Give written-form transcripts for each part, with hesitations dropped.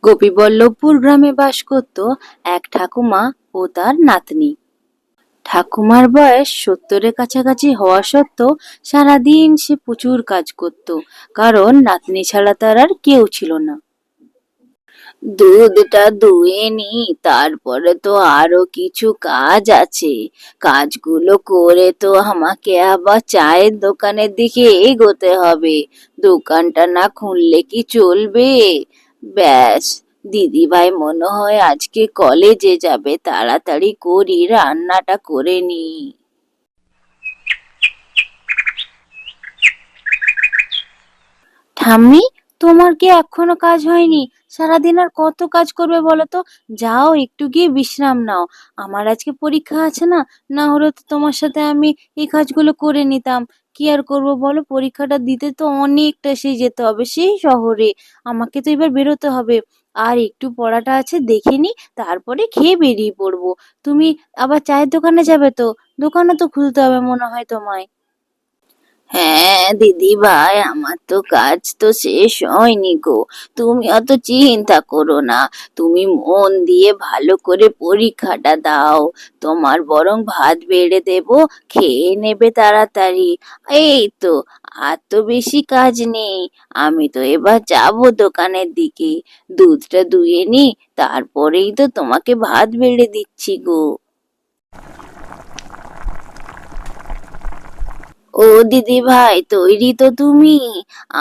গোপীবল্লভপুর গ্রামে বাস করত এক ঠাকুমা ও তার নাতনি। ঠাকুমার বয়স 70-এর কাছাকাছি হওয়া সত্ত্বেও সারাদিন সে প্রচুর কাজ করত, কারণ নাতনি ছাড়া তার আর কেউ ছিল না। দুধটা দুয়ে নি, তারপরে তো আরো কিছু কাজ আছে। কাজগুলো করে তো আমাকে আবার চায়ের দোকানের দিকে এগোতে হবে। দোকানটা না খুললে কি চলবে? ব্যাস, দিদিভাই মনে হয় আজকে কলেজে যাবে, তাড়াতাড়ি করি, রান্নাটা করে নি। ঠাম্মি, তোমার কি এখনো কাজ হয়নি? সারাদিন আর কত কাজ করবে বলো তো? যাও, একটু গিয়ে বিশ্রাম নাও। আমার আজকে পরীক্ষা আছে না, না হলে তো তোমার সাথে আমি এই কাজগুলো করে নিতাম। কি আর করবো বলো, পরীক্ষাটা দিতে তো অনেকটা সেই যেতে হবে, সেই শহরে। আমাকে তো এবার বেরোতে হবে। আর একটু পড়াটা আছে, দেখে নি, তারপরে খেয়ে বেরিয়ে পড়বো। তুমি আবার চায়ের দোকানে যাবে তো? দোকানও তো খুলতে হবে মনে হয় তোমায়। হ্যাঁ দিদি ভাই, আমার তো কাজ তো শেষ হয়নি গো। তুমি অত চিন্তা করো না। তুমি মন দিয়ে ভালো করে পরীক্ষাটা দাও। তোমার বরং ভাত বেড়ে দেব, খেয়ে নেবে তাড়াতাড়ি। এই তো, আর তো বেশি কাজ নেই। আমি তো এবার যাব দোকানের দিকে। দুধটা দুয়ে নি, তারপরেই তো তোমাকে ভাত বেড়ে দিচ্ছি গো। ও দিদি ভাই, তৈরি তো তুমি?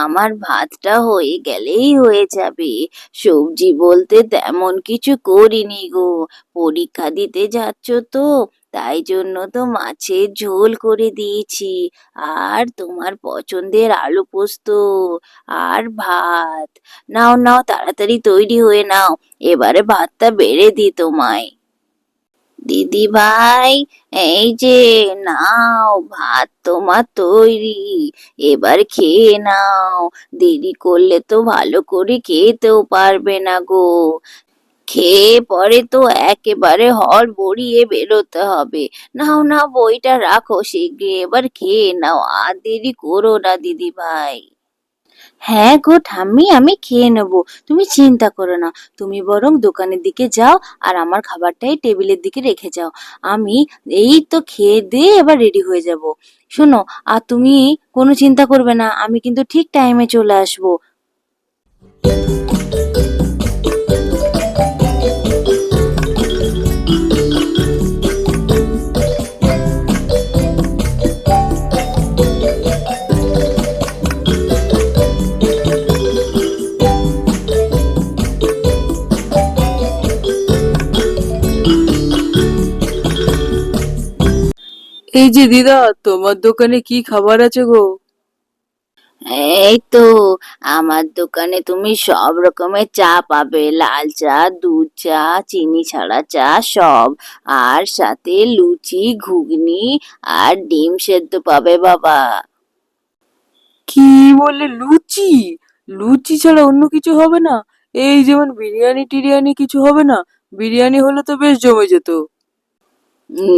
আমার ভাতটা হয়ে গেলেই হয়ে যাবে। সবজি বলতে তেমন কিছু করিনি গো। পরীক্ষা দিতে যাচ্ছ তো, তাই জন্য তো মাছের ঝোল করে দিয়েছি। আর তোমার পছন্দের আলু পোস্ত আর ভাত। নাও নাও, তাড়াতাড়ি তৈরি হয়ে নাও। এবারে ভাতটা বেড়ে দিই তোমায়। দিদি ভাই, এই যে নাও, ভাত তোমার তৈরি। এবার খেয়ে নাও। দেরি করলে তো ভালো করে খেতেও পারবে না গো। খেয়ে পরে তো একেবারে হড়বড়িয়ে বেরোতে হবে। নাও নাও, বইটা রাখো, শিগগির এবার খেয়ে নাও, আর দেরি করো না দিদি ভাই। হ্যাঁ গো ঠাম্মি, আমি খেয়ে নেবো, তুমি চিন্তা করো না। তুমি বরং দোকানের দিকে যাও, আর আমার খাবারটাই টেবিলের দিকে রেখে যাও। আমি এই তো খেয়ে দিয়ে এবার রেডি হয়ে যাব। শোনো, আর তুমি কোনো চিন্তা করবে না, আমি কিন্তু ঠিক টাইমে চলে আসবো। এই যে দিদা, তোমার দোকানে কি খাবার আছে গো? এই তো, আমার দোকানে তুমি সব রকমের চা পাবে, লাল চা, দুধ চা, চিনি ছাড়া চা, সব। আর সাথে লুচি, ঘুগনি আর ডিম সেদ্ধ পাবে বাবা। কি বলে, লুচি? লুচি ছাড়া অন্য কিছু হবে না? এই যেমন বিরিয়ানি টিরিয়ানি কিছু হবে না? বিরিয়ানি হলে তো বেশ জমে যেত।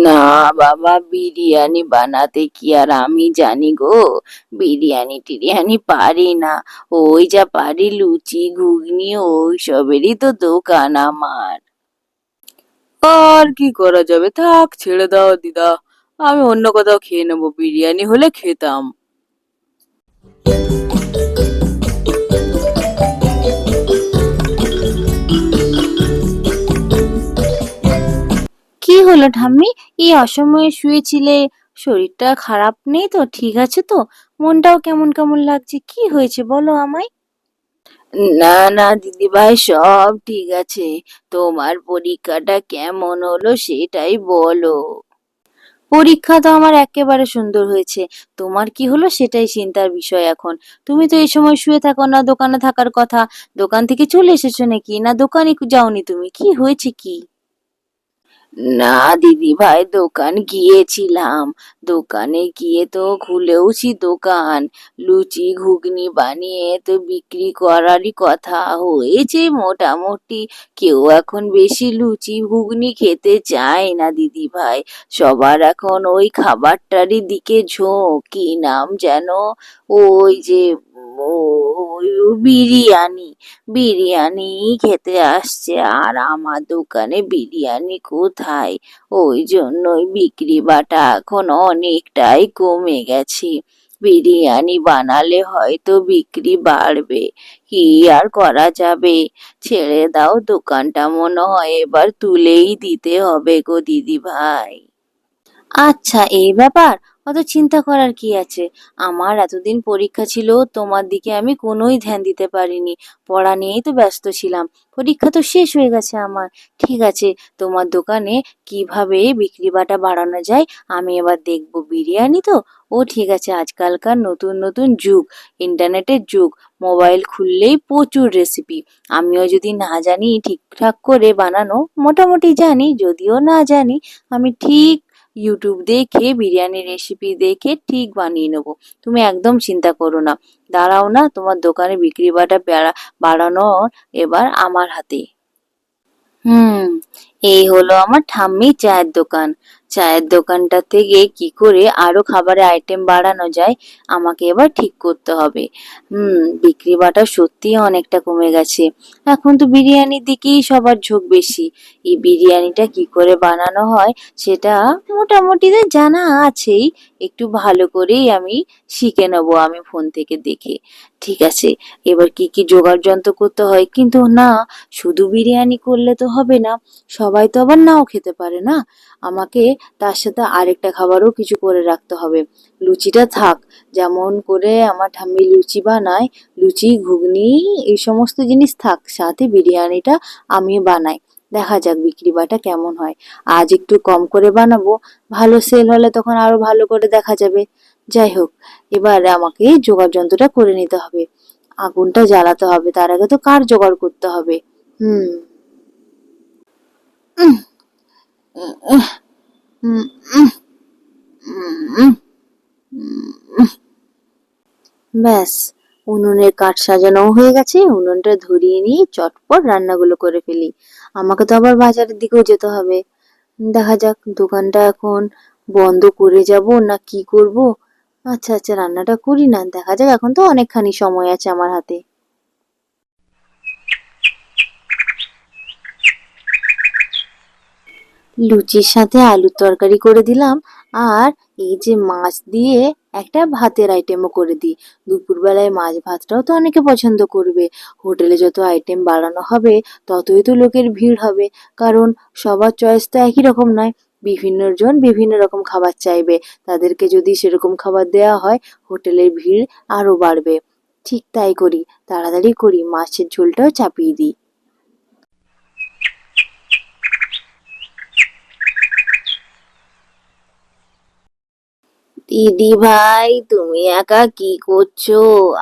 না বাবা, বিরিয়ানি বানাতে কি আর আমি জানি গো? বিরিয়ানি টিরিয়ানি পারি না। ওই যা পারি লুচি ঘুগনি, ওই সবেরই তো দোকান আমার। আর কি করা যাবে, থাক, ছেড়ে দাও দিদা। আমি অন্য কোথাও খেয়ে নেবো, বিরিয়ানি হলে খেতাম। কি হলো ঠাম্মি, এই অসময়ে শুয়েছিলে? শরীরটা খারাপ নেই তো? ঠিক আছে তো? মনটাও কেমন কেমন লাগছে, কি হয়েছে বলো আমায়। না না দিদি ভাই, সব ঠিক আছে। তোমার পরীক্ষাটা কেমন হলো সেটাই বলো। পরীক্ষা তো আমার একেবারে সুন্দর হয়েছে। তোমার কি হলো সেটাই চিন্তার বিষয় এখন। তুমি তো এই সময় শুয়ে থাকো না, দোকানে থাকার কথা। দোকান থেকে চলে এসেছো নাকি, না দোকানে যাওনি? তুমি কি হয়েছে কি? না দিদি ভাই, দোকান গিয়েছিলাম। দোকানে গিয়ে তো খুলেওছি দোকান। লুচি ঘুগনি বানিয়ে তো বিক্রি করারই কথা হয়েছে মোটামুটি। কেউ এখন বেশি লুচি ঘুগনি খেতে চায় না দিদি ভাই। সবার এখন ওই খাবারটারই দিকে ঝোঁক। কি নাম যেন, ওই যে, ও বিরিয়ানি বিরিয়ানি খেতে আসছে, আর আমার দোকানে বিরিয়ানি কোথায়? ওই জন্যই বিক্রি বাটা এখন অনেকটাই কমে গেছে। বিরিয়ানি বানালে হয়তো বিক্রি বাড়বে, কি আর করা যাবে। ছেড়ে দাও, দোকানটা মনে হয় এবার তুলেই দিতে হবে গো দিদি ভাই। আচ্ছা, এই ব্যাপার? অত চিন্তা করার কি আছে? আমার এতদিন পরীক্ষা ছিল, তোমার দিকে আমি কোনোই ধ্যান দিতে পারিনি। পড়া নিয়েই তো ব্যস্ত ছিলাম। পরীক্ষা তো শেষ হয়ে গেছে আমার। ঠিক আছে, তোমার দোকানে কিভাবে বিক্রি বাটা বাড়ানো যায় আমি এবার দেখবো। বিরিয়ানি তো, ও ঠিক আছে, আজকালকার নতুন নতুন যুগ, ইন্টারনেটের যুগ, মোবাইল খুললেই প্রচুর রেসিপি। আমিও যদি না জানি ঠিকঠাক করে বানানো, মোটামুটি জানি, যদিও না জানি, আমি ঠিক ইউটিউব দেখে বিরিয়ানির রেসিপি দেখে ঠিক বানিয়ে নেবো। তুমি একদম চিন্তা করো না। দাঁড়াও না, তোমার দোকানে বিক্রি বাটা বাড়ানোর এবার আমার হাতে। হুম, এই হলো আমার ঠাম্মির চায়ের দোকান। চায়ের দোকানটা থেকে কি করে আরো খাবারের আইটেম বাড়ানো যায় আমাকে এবার ঠিক করতে হবে। বিক্রি বাটা সত্যিই অনেকটা কমে গেছে। এখন তো বিরিয়ানির দিকেই সবার ঝোঁক বেশি। এই বিরিয়ানিটা কি করে বানানো হয় সেটা মোটামুটি তো জানা আছেই। একটু ভালো করেই আমি শিখে নেবো আমি ফোন থেকে দেখে। ঠিক আছে, এবার কি কি জোগাড় যন্ত্র করতে হয়, কিন্তু না, শুধু বিরিয়ানি করলে তো হবে না। সবাই তো আবার নাও খেতে পারে না। আমাকে তার সাথে আরেকটা খাবারও কিছু করে রাখতে হবে। লুচিটা থাক, যেমন করে আমার ঠাম্মি লুচি বানায়, লুচি ঘুগনি এই সমস্ত জিনিস থাক, সাথে বিরিয়ানিটা আমি বানাই। দেখা যাক বিক্রি বাটা কেমন হয়। আজ একটু কম করে বানাবো, ভালো সেল হলে তখন আরো ভালো করে দেখা যাবে। যাই হোক, এবার আমাকে জোগাড় যন্ত্রটা করে নিতে হবে। আগুনটা জ্বালাতে হবে, তার আগে তো কাঠ জোগাড় করতে হবে। হুম। উম, উম, উম, উম, উম, উম। ব্যাস, উনুনের কাঠ সাজানো হয়ে গেছে। উনুনটা ধরিয়ে নিয়ে চটপট রান্নাগুলো করে ফেলি। আমাকে তো আবার বাজারের দিকেও যেতে হবে। দেখা যাক দোকানটা এখন বন্ধ করে যাব না কি করব। আচ্ছা আচ্ছা, রান্নাটা করি না, দেখা যাক, এখন তো অনেকখানি সময় আছে আমার হাতে। লুচির সাথে আলুর তরকারি করে দিলাম, আর এই যে মাছ দিয়ে একটা ভাতের আইটেমও করে দিই। দুপুরবেলায় মাছ ভাতটাও তো অনেকে পছন্দ করবে। হোটেলে যত আইটেম বাড়ানো হবে ততই তো লোকের ভিড় হবে, কারণ সবার চয়েস তো একই রকম নয়। বিভিন্ন জন বিভিন্ন রকম খাবার চাইবে। তাদেরকে যদি সেরকম খাবার দেওয়া হয়, হোটেলের ভিড় আরো বাড়বে। ঠিক তাই করি, তাড়াতাড়ি করি, মাছের ঝোলটাও চাপিয়ে দিই। দিদি ভাই, তুমি একা কি করছো?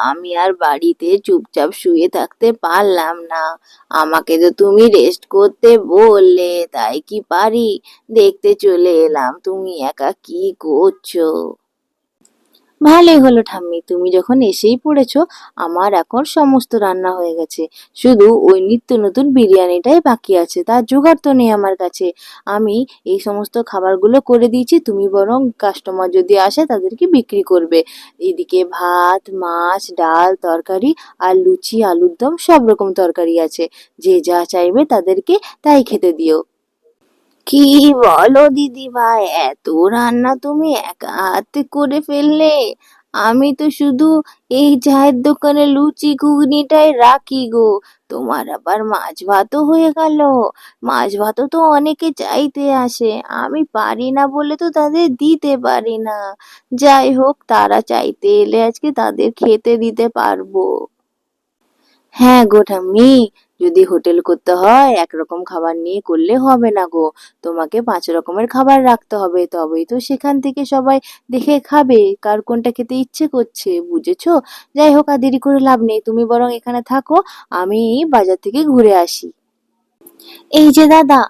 আমি আর বাড়িতে চুপচাপ শুয়ে থাকতে পারলাম না। আমাকে তো তুমি রেস্ট করতে বললে, তাই কি পারি? দেখতে চলে এলাম তুমি একা কি করছো। ভালোই হলো ঠাম্মি, তুমি যখন এসেই পড়েছো। আমার এখন সমস্ত রান্না হয়ে গেছে, শুধু ওই নিত্য নতুন বিরিয়ানিটাই বাকি আছে, তার জোগাড় তো নেই আমার কাছে। আমি এই সমস্ত খাবারগুলো করে দিয়েছি, তুমি বরং কাস্টমার যদি আসে তাদেরকে বিক্রি করবে। এদিকে ভাত, মাছ, ডাল, তরকারি, আর লুচি, আলুর দম, সব রকম তরকারি আছে। যে যা চাইবে তাদেরকে তাই খেতে দিও। কি বলো দিদি ভাই, এত রান্না তুমি একা হাতে করে ফেললে? আমি তো শুধু এই চায়ের দোকানে লুচি ঘুগনিটাই রাখি গো। তোমার আবার মাছ ভাতও হয়ে গেল। মাছ ভাতও তো অনেকে চাইতে আসে, আমি পারি না বলে তো তাদের দিতে পারি না। যাই হোক, তারা চাইতে এলে আজকে তাদের খেতে দিতে পারবো। হ্যাঁ গো ঠাম্মি, যদি হোটেল করতে হয় একরকম খাবার নিয়ে করলে হবে না গো। তোমাকে 5 রকমের খাবার রাখতে হবে, তবেই তো সেখান থেকে সবাই দেখে খাবে কার কোনটা খেতে ইচ্ছে করছে, বুঝেছো? যাই হোক, আর দেরি করে লাভ নেই, তুমি বরং এখানে থাকো, আমি বাজার থেকে ঘুরে আসি। এই যে দাদা,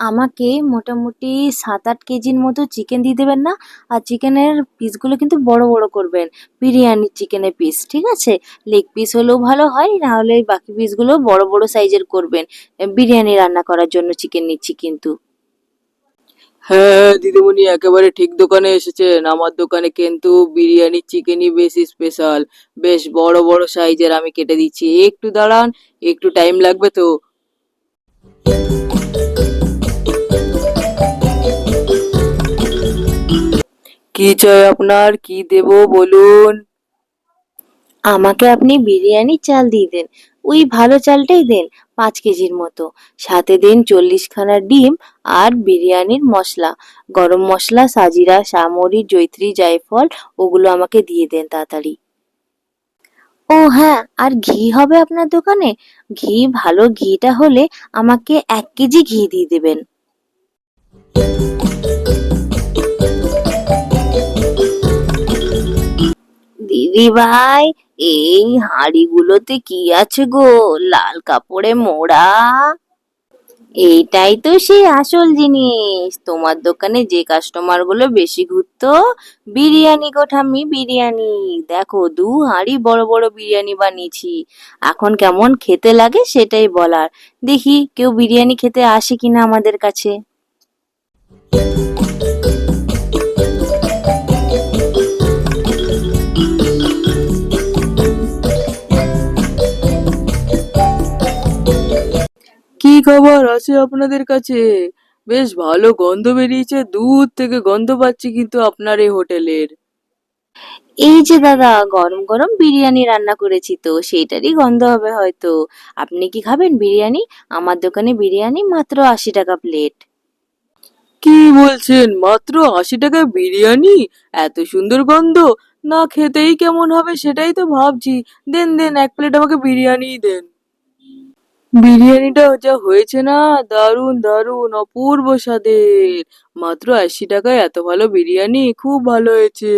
আমাকে মোটামুটি 7-8 কেজির মতো চিকেন দিয়ে দেবেন না? আর চিকেনের পিসগুলো কিন্তু বড় বড় করবেন। বিরিয়ানির চিকেনের পিস, ঠিক আছে? লেগ পিস হলেও ভালো হয়, না হলে বাকি পিসগুলো বড় বড় সাইজের করবেন। বিরিয়ানি রান্না করার জন্য চিকেন নিচ্ছি কিন্তু। হ্যাঁ দিদিমণি, একেবারে ঠিক দোকানে এসেছেন। আমার দোকানে কিন্তু বিরিয়ানি চিকেনই বেশি স্পেশাল। বেশ বড় বড় সাইজের আমি কেটে দিচ্ছি, একটু দাঁড়ান, একটু টাইম লাগবে তো। কি চাই আপনার, কি দেবো বলুন? আমাকে আপনি বিরিয়ানি চাল দিয়ে দেন, ওই ভালো চালটাই দেন, 5 কেজির মতো। সাথে দিন 40খানা ডিম আর বিরিয়ানির মশলা, গরম মশলা, সাজিরা, সামরি, জয়িত্রী, জায়ফল, ওগুলো আমাকে দিয়ে দেন তাড়াতাড়ি। ও হ্যাঁ, আর ঘি হবে আপনার দোকানে? ঘি, ভালো ঘিটা হলে আমাকে 1 কেজি ঘি দিয়ে দেবেন। দিদি ভাই, এই হাঁড়িগুলোতে কি আছে গো? লাল কাপড়ে মোড়া। এইটাই তো সেই আসল জিনিস। তোমার দোকানে যে কাস্টমার গুলো বেশি ঘুরতো, বিরিয়ানি গো ঠাম্মি, বিরিয়ানি। দেখো 2 হাঁড়ি বড় বড় বিরিয়ানি বানিয়েছি। এখন কেমন খেতে লাগে সেটাই বলার। দেখি কেউ বিরিয়ানি খেতে আসে কিনা আমাদের কাছে। কি খাবার আছে আপনাদের কাছে? বেশ ভালো গন্ধ বেরিয়েছে, দূর থেকে গন্ধ পাচ্ছি কিন্তু আপনার এই হোটেলের। এই যে দাদা, গরম গরম বিরিয়ানি রান্না করেছি তো, সেইটারই গন্ধ হবে হয়তো। আপনি কি খাবেন বিরিয়ানি? আমার দোকানে বিরিয়ানি মাত্র 80 টাকা প্লেট। কি বলছেন, মাত্র 80 টাকায় বিরিয়ানি? এত সুন্দর গন্ধ! না খেতেই কেমন হবে সেটাই তো ভাবছি। দেন দেন, 1 প্লেট আমাকে বিরিয়ানিই দেন। বিরিয়ানিটা যা হয়েছে না, দারুণ দারুণ অপূর্ব স্বাদের। মাত্র 80 টাকায় এত ভালো বিরিয়ানি, খুব ভালো হয়েছে।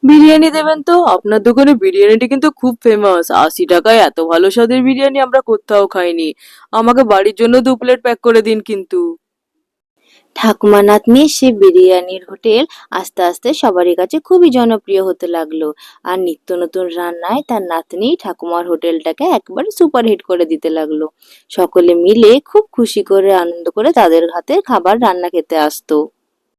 বিরিয়ানি দেবেন তো, আপনার দোকানে বিরিয়ানিটা কিন্তু খুব ফেমাস। 80 টাকায় এত ভালো স্বাদের বিরিয়ানি আমরা কোথাও খাইনি। আমাকে বাড়ির জন্য 2 প্লেট প্যাক করে দিন কিন্তু। ঠাকুমা নাতনির সে বিরিয়ানির হোটেল আস্তে আস্তে সবারই কাছে খুবই জনপ্রিয় হতে লাগলো। আর নিত্য নতুন রান্নায় তার নাতনি ঠাকুমার হোটেলটাকে একবারে সুপারহিট করে দিতে লাগলো। সকলে মিলে খুব খুশি করে আনন্দ করে তাদের হাতে খাবার রান্না খেতে আসতো।